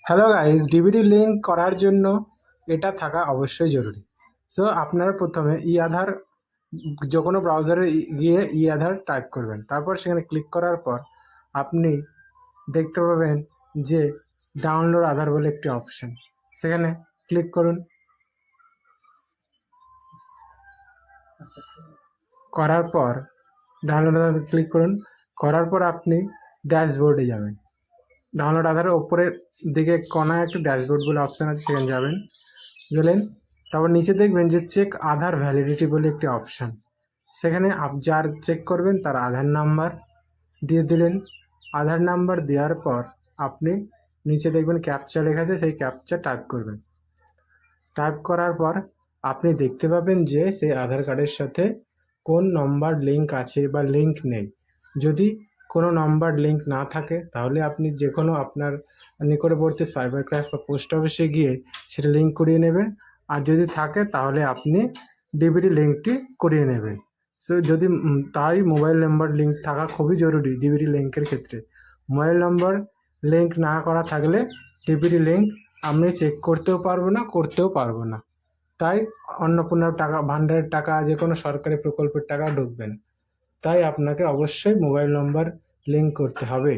Hello guys, DBT link করার জন্য এটা থাকা অবশ্যই জরুরি। সো আপনারা প্রথমে ই আধার যে কোনো ব্রাউজারে গিয়ে ই আধার টাইপ করবেন, তারপর সেখানে ক্লিক করার পর আপনি দেখতে পাবেন যে ডাউনলোড আধার বলে একটি অপশন, সেখানে ক্লিক করুন। করার পর ডাউনলোড আধার ক্লিক করুন। করার পর আপনি ড্যাশবোর্ডে যাবেন। ডাউনলোড আধারের ওপরের দিকে কোনায় একটা ড্যাশবোর্ড বলে অপশান আছে, সেখানে যাবেন। গেলেন, তারপর নিচে দেখবেন যে চেক আধার ভ্যালিডিটি বলে একটি অপশান, সেখানে যার চেক করবেন তার আধার নাম্বার দিয়ে দিলেন। আধার নাম্বার দেওয়ার পর আপনি নিচে দেখবেন ক্যাপচা লেখা আছে, সেই ক্যাপচা টাইপ করবেন। টাইপ করার পর আপনি দেখতে পাবেন যে সেই আধার কার্ডের সাথে কোন নম্বর লিঙ্ক আছে বা লিঙ্ক নেই। যদি কোনো নম্বর লিঙ্ক না থাকে তাহলে আপনি যে কোনো আপনার নিকটবর্তী সাইবার ক্যাফে বা পোস্ট অফিসে গিয়ে সেটা লিঙ্ক করিয়ে নেবেন। আর যদি থাকে তাহলে আপনি ডিবিটি লিঙ্কটি করিয়ে নেবেন। সো যদি তাই মোবাইল নাম্বার লিঙ্ক থাকা খুবই জরুরি ডিবিটি লিঙ্কের ক্ষেত্রে। মোবাইল নম্বর লিঙ্ক না করা থাকলে ডিবিটি লিঙ্ক আমি চেক করতেও পারবো না। তাই অন্নপূর্ণার টাকা, ভাণ্ডারের টাকা, যে কোনো সরকারি প্রকল্পের টাকা ঢুকবে না। তাই আপনাকে অবশ্যই মোবাইল নম্বর লিঙ্ক করতে হবে।